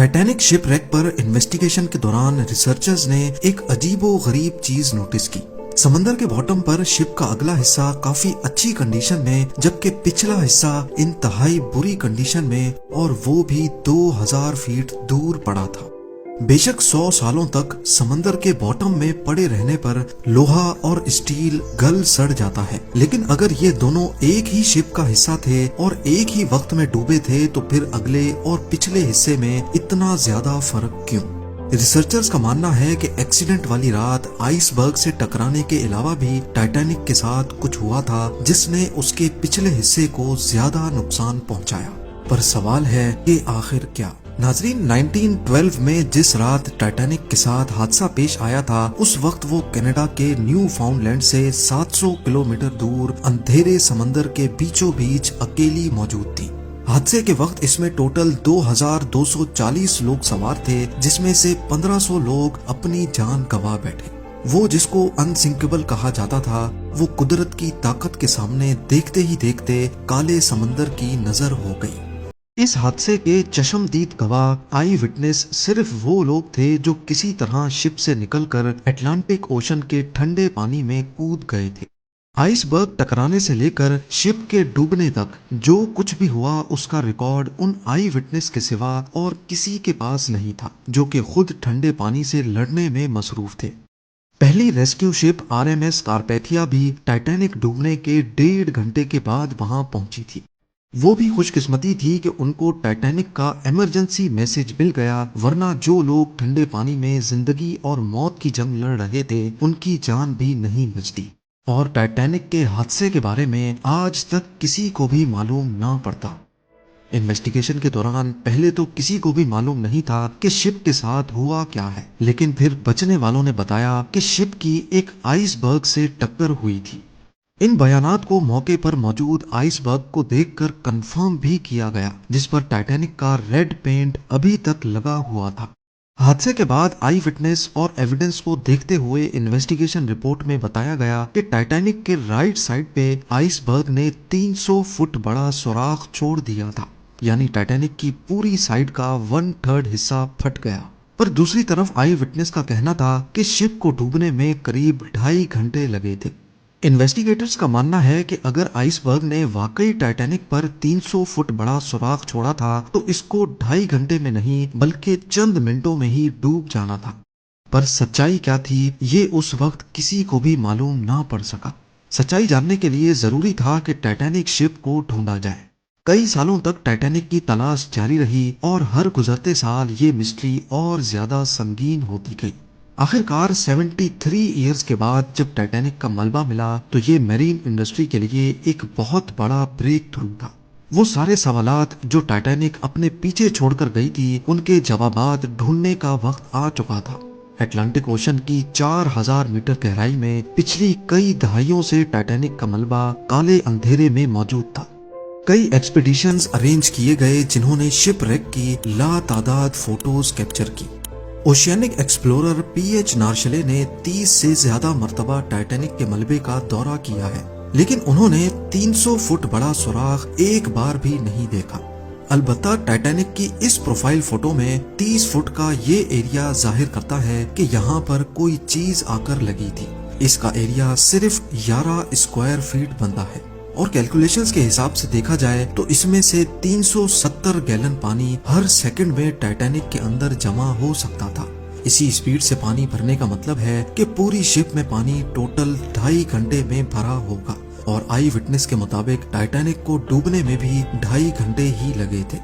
Titanic ship rake पर investigation के दौरान रिसर्चर्स ने एक अजीबो गरीब चीज नोटिस की। समंदर के बॉटम पर शिप का अगला हिस्सा काफी अच्छी कंडीशन में, जबकि पिछला हिस्सा इंतहाई बुरी कंडीशन में, और वो भी 2000 फीट दूर पड़ा था। बेशक 100 सालों तक समंदर के बॉटम में पड़े रहने पर लोहा और स्टील गल सड़ जाता है, लेकिन अगर ये दोनों एक ही शिप का हिस्सा थे और एक ही वक्त में डूबे थे तो फिर अगले और पिछले हिस्से में इतना ज्यादा फर्क क्यों? रिसर्चर्स का मानना है कि एक्सीडेंट वाली रात आइसबर्ग से टकराने के अलावा भी टाइटैनिक के साथ कुछ हुआ था जिसने उसके पिछले हिस्से को ज्यादा नुकसान पहुंचाया। पर सवाल है कि आखिर क्या? नाजरीन, 1912 में जिस रात टाइटैनिक के साथ हादसा पेश आया था, उस वक्त वो कनाडा के न्यू फाउंडलैंड से 700 किलोमीटर दूर अंधेरे समंदर के बीचों बीच अकेली मौजूद थी। हादसे के वक्त इसमें टोटल 2240 लोग सवार थे, जिसमें से 1500 लोग अपनी जान गंवा बैठे। वो जिसको अनसिंकेबल कहा जाता था, वो कुदरत की ताकत के सामने देखते ही देखते काले समंदर की नजर हो गई। इस हादसे के चश्मदीद गवाह आई विटनेस सिर्फ वो लोग थे जो किसी तरह शिप से निकलकर अटलांटिक ओशन के ठंडे पानी में कूद गए थे। आइसबर्ग टकराने से लेकर शिप के डूबने तक जो कुछ भी हुआ, उसका रिकॉर्ड उन आई विटनेस के सिवा और किसी के पास नहीं था, जो कि खुद ठंडे पानी से लड़ने में मसरूफ थे। पहली रेस्क्यू शिप आरएमएस कारपैथिया भी टाइटैनिक डूबने के 1.5 घंटे के बाद वहां पहुंची थी। वो भी खुशकिस्मती थी कि उनको टाइटैनिक का इमरजेंसी मैसेज मिल गया, वरना जो लोग ठंडे पानी में जिंदगी और मौत की जंग लड़ रहे थे, उनकी जान भी नहीं बचती। और टाइटैनिक के हादसे के बारे में आज तक किसी को भी मालूम ना पड़ता। इन्वेस्टिगेशन के दौरान पहले तो किसी को भी मालूम नहीं था कि शिप के साथ हुआ क्या है, लेकिन फिर बचने वालों ने बताया कि शिप की एक आइसबर्ग से टक्कर हुई थी। इन बयानात को मौके पर मौजूद आइसबर्ग को देखकर कंफर्म भी किया गया, जिस पर टाइटैनिक का रेड पेंट अभी तक लगा हुआ था। हादसे के बाद आई विटनेस और एविडेंस को देखते हुए इन्वेस्टिगेशन रिपोर्ट में बताया गया कि टाइटैनिक के राइट साइड पे आइसबर्ग ने 300 फुट बड़ा सुराख छोड़ दिया था, यानी टाइटैनिक की पूरी साइड का 1/3 हिस्सा फट गया। पर दूसरी तरफ आई विटनेस का कहना था कि शिप को डूबने में करीब 2.5 घंटे लगे थे। इन्वेस्टिगेटर्स का मानना है कि अगर आइसबर्ग ने वाकई टाइटैनिक पर 300 फुट बड़ा सुराख छोड़ा था, तो इसको 2.5 घंटे में नहीं बल्कि चंद मिनटों में ही डूब जाना था। पर सच्चाई क्या थी, ये उस वक्त किसी को भी मालूम ना पड़ सका। सच्चाई जानने के लिए जरूरी था कि टाइटैनिक शिप को ढूंढा जाए। कई सालों तक टाइटैनिक की तलाश जारी रही और हर गुजरते साल ये मिस्ट्री और ज्यादा संगीन होती गई। आखिरकार 73 इयर्स के बाद जब टाइटैनिक का मलबा मिला, तो ये मैरीन इंडस्ट्री के लिए एक बहुत बड़ा ब्रेक थ्रू था। वो सारे सवालात जो टाइटैनिक अपने पीछे छोड़कर गई थी, उनके जवाबात ढूंढने का वक्त आ चुका था। अटलांटिक ओशन की 4000 मीटर गहराई में पिछली कई दहाइयों से टाइटैनिक का मलबा काले अंधेरे में मौजूद था। कई एक्सपीडिशंस अरेंज किए गए जिन्होंने शिप रेक की लातादाद फोटोज कैप्चर की। ओशियानिक एक्सप्लोरर पीएच नार्शले ने 30 से ज्यादा मर्तबा टाइटैनिक के मलबे का दौरा किया है, लेकिन उन्होंने 300 फुट बड़ा सुराख एक बार भी नहीं देखा। अलबत्ता टाइटैनिक की इस प्रोफाइल फोटो में 30 फुट का ये एरिया जाहिर करता है कि यहाँ पर कोई चीज आकर लगी थी। इसका एरिया सिर्फ 11 स्क्वायर फीट बनता है, और कैलकुलेशंस के हिसाब से देखा जाए तो इसमें से 370 गैलन पानी हर सेकंड में टाइटैनिक के अंदर जमा हो सकता था। इसी स्पीड से पानी भरने का मतलब है कि पूरी शिप में पानी टोटल 2.5 घंटे में भरा होगा, और आई विटनेस के मुताबिक टाइटैनिक को डूबने में भी 2.5 घंटे ही लगे थे।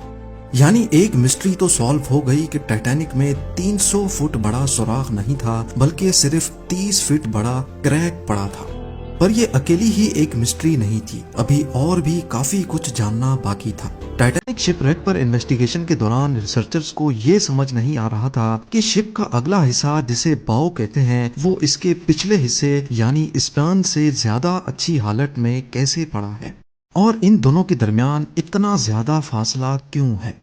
यानी एक मिस्ट्री तो सॉल्व हो गई कि टाइटैनिक में 300 फुट बड़ा सुराख नहीं था, बल्कि सिर्फ 30 फीट बड़ा क्रैक पड़ा था। पर ये अकेली ही एक मिस्ट्री नहीं थी, अभी और भी काफी कुछ जानना बाकी था। टाइटैनिक शिपरेक पर इन्वेस्टिगेशन के दौरान रिसर्चर्स को ये समझ नहीं आ रहा था कि शिप का अगला हिस्सा, जिसे बाव कहते हैं, वो इसके पिछले हिस्से यानी स्पैन से ज्यादा अच्छी हालत में कैसे पड़ा है, और इन दोनों के दरमियान इतना ज्यादा फासला क्यों है।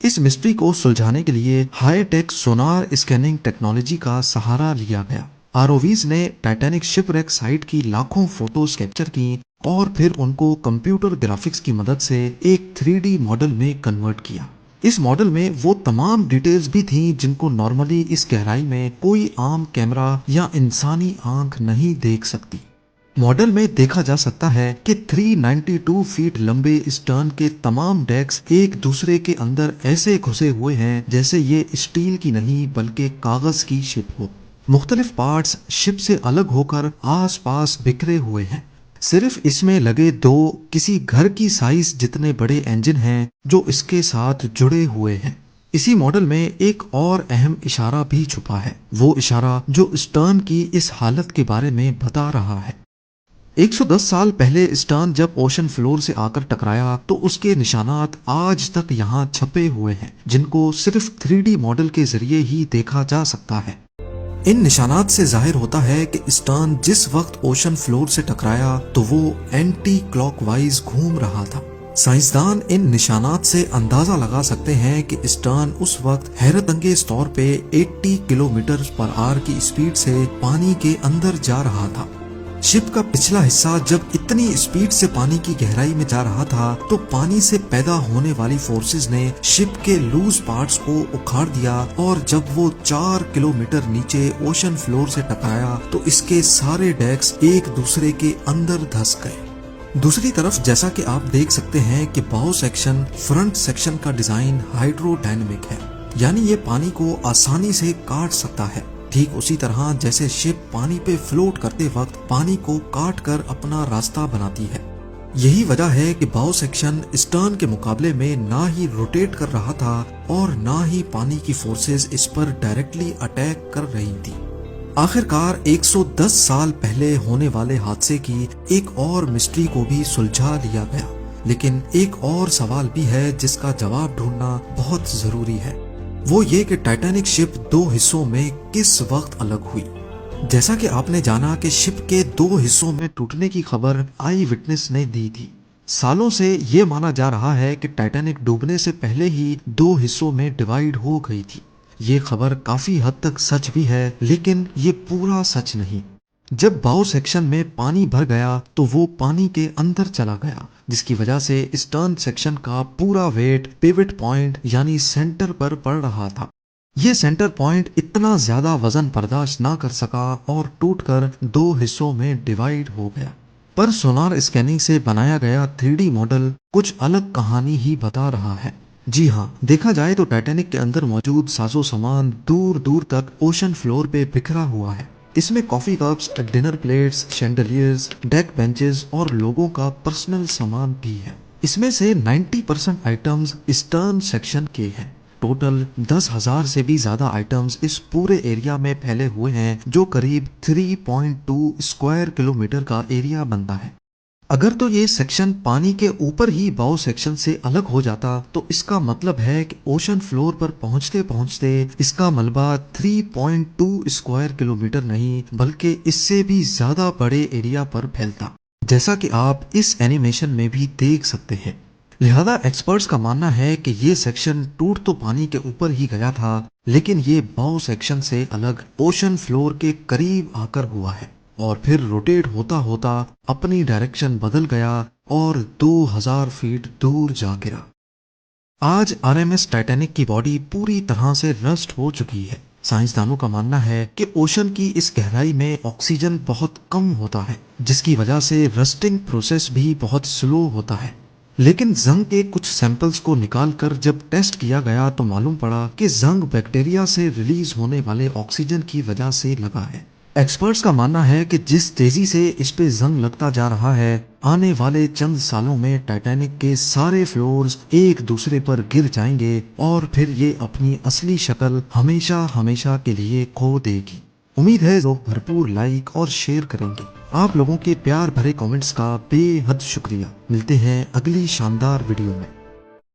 इस मिस्ट्री को सुलझाने के लिए हाई टेक सोनार स्कैनिंग टेक्नोलॉजी का सहारा लिया गया। आरओवीज ने टाइटैनिक शिपरेक साइट की लाखों फोटोज कैप्चर की और फिर उनको कंप्यूटर ग्राफिक्स की मदद से एक 3D मॉडल में कन्वर्ट किया। اس ماڈل میں وہ تمام ڈیٹیلز بھی تھیں جن کو نارملی اس گہرائی میں کوئی عام کیمرہ یا انسانی آنکھ نہیں دیکھ سکتی۔ ماڈل میں دیکھا جا سکتا ہے کہ 392 فیٹ لمبے اسٹرن کے تمام ڈیکس ایک دوسرے کے اندر ایسے گھسے ہوئے ہیں جیسے یہ اسٹیل کی نہیں بلکہ کاغذ کی شپ ہو۔ مختلف پارٹس شپ سے الگ ہو کر آس پاس بکھرے ہوئے ہیں۔ صرف اس میں لگے دو کسی گھر کی سائز جتنے بڑے انجن ہیں جو اس کے ساتھ جڑے ہوئے ہیں۔ اسی ماڈل میں ایک اور اہم اشارہ بھی چھپا ہے، وہ اشارہ جو اسٹرن کی اس حالت کے بارے میں بتا رہا ہے۔ 110 سال پہلے اسٹرن جب اوشن فلور سے آ کر ٹکرایا تو اس کے نشانات آج تک یہاں چھپے ہوئے ہیں، جن کو صرف 3D ماڈل کے ذریعے ہی دیکھا جا سکتا ہے۔ ان نشانات سے ظاہر ہوتا ہے کہ اسٹرن جس وقت اوشن فلور سے ٹکرایا تو وہ اینٹی کلاک وائز گھوم رہا تھا۔ سائنسدان ان نشانات سے اندازہ لگا سکتے ہیں کہ اسٹرن اس وقت حیرت انگیز طور پہ 80 کلومیٹر پر آور کی اسپیڈ سے پانی کے اندر جا رہا تھا۔ شپ کا پچھلا حصہ جب اتنی اسپیڈ سے پانی کی گہرائی میں جا رہا تھا تو پانی سے پیدا ہونے والی فورسز نے شپ کے لوز پارٹس کو اکھاڑ دیا، اور جب وہ 4 کلومیٹر نیچے اوشن فلور سے ٹکرایا تو اس کے سارے ڈیکس ایک دوسرے کے اندر دھس گئے۔ دوسری طرف جیسا کہ آپ دیکھ سکتے ہیں کہ باؤ سیکشن فرنٹ سیکشن کا ڈیزائن ہائیڈرو ڈائنمک ہے، یعنی یہ پانی کو آسانی سے کاٹ سکتا ہے، ٹھیک اسی طرح جیسے شپ پانی پہ فلوٹ کرتے وقت پانی کو کاٹ کر اپنا راستہ بناتی ہے۔ یہی وجہ ہے کہ باؤ سیکشن اسٹرن کے مقابلے میں نہ ہی روٹیٹ کر رہا تھا اور نہ ہی پانی کی فورسز اس پر ڈائریکٹلی اٹیک کر رہی تھی۔ آخر کار 110 سال پہلے ہونے والے حادثے کی ایک اور مسٹری کو بھی سلجھا لیا گیا، لیکن ایک اور سوال بھی ہے جس کا جواب ڈھونڈنا بہت ضروری ہے، وہ یہ کہ ٹائٹینک شپ دو حصوں میں کس وقت الگ ہوئی۔ جیسا کہ آپ نے جانا کہ شپ کے دو حصوں میں ٹوٹنے کی خبر آئی وٹنس نے دی تھی۔ سالوں سے یہ مانا جا رہا ہے کہ ٹائٹینک ڈوبنے سے پہلے ہی دو حصوں میں ڈیوائیڈ ہو گئی تھی۔ یہ خبر کافی حد تک سچ بھی ہے، لیکن یہ پورا سچ نہیں۔ جب باؤ سیکشن میں پانی بھر گیا تو وہ پانی کے اندر چلا گیا، جس کی وجہ سے اسٹرن سیکشن کا پورا ویٹ پیوٹ پوائنٹ یعنی سینٹر پر پڑ رہا تھا۔ یہ سینٹر پوائنٹ اتنا زیادہ وزن برداشت نہ کر سکا اور ٹوٹ کر دو حصوں میں ڈیوائیڈ ہو گیا۔ پر سونار اسکیننگ سے بنایا گیا 3D ماڈل کچھ الگ کہانی ہی بتا رہا ہے۔ جی ہاں، دیکھا جائے تو ٹائٹینک کے اندر موجود سازو سامان دور دور تک اوشن فلور پہ بکھرا ہوا ہے۔ اس میں کافی cups, dinner plates, chandeliers, deck benches اور لوگوں کا پرسنل سامان بھی ہے۔ اس میں سے 90% آئٹمز اسٹرن سیکشن کے ہیں۔ ٹوٹل 10,000 سے بھی زیادہ آئٹمز اس پورے ایریا میں پھیلے ہوئے ہیں، جو قریب 3.2 اسکوائر کلومیٹر کا ایریا بنتا ہے۔ اگر تو یہ سیکشن پانی کے اوپر ہی باؤ سیکشن سے الگ ہو جاتا تو اس کا مطلب ہے کہ اوشن فلور پر پہنچتے پہنچتے اس کا ملبہ 3.2 اسکوائر کلومیٹر نہیں بلکہ اس سے بھی زیادہ بڑے ایریا پر پھیلتا، جیسا کہ آپ اس اینیمیشن میں بھی دیکھ سکتے ہیں۔ لہذا ایکسپرٹس کا ماننا ہے کہ یہ سیکشن ٹوٹ تو پانی کے اوپر ہی گیا تھا، لیکن یہ باؤ سیکشن سے الگ اوشن فلور کے قریب آ کر ہوا ہے اور پھر روٹیٹ ہوتا ہوتا اپنی ڈائریکشن بدل گیا اور 2000 فیٹ دور جا گرا۔ آج RMS ٹائٹینک کی باڈی پوری طرح سے رسٹ ہو چکی ہے۔ سائنسدانوں کا ماننا ہے کہ اوشن کی اس گہرائی میں آکسیجن بہت کم ہوتا ہے، جس کی وجہ سے رسٹنگ پروسیس بھی بہت سلو ہوتا ہے۔ لیکن زنگ کے کچھ سیمپلز کو نکال کر جب ٹیسٹ کیا گیا تو معلوم پڑا کہ زنگ بیکٹیریا سے ریلیز ہونے والے آکسیجن کی وجہ سے لگا ہے۔ ایکسپرٹس کا ماننا ہے کہ جس تیزی سے اس پہ زنگ لگتا جا رہا ہے، آنے والے چند سالوں میں ٹائٹینک کے سارے فلورز ایک دوسرے پر گر جائیں گے اور پھر یہ اپنی اصلی شکل ہمیشہ ہمیشہ کے لیے کھو دے گی۔ امید ہے لوگ بھرپور لائک اور شیئر کریں گے۔ آپ لوگوں کے پیار بھرے کامنٹس کا بے حد شکریہ۔ ملتے ہیں اگلی شاندار ویڈیو میں۔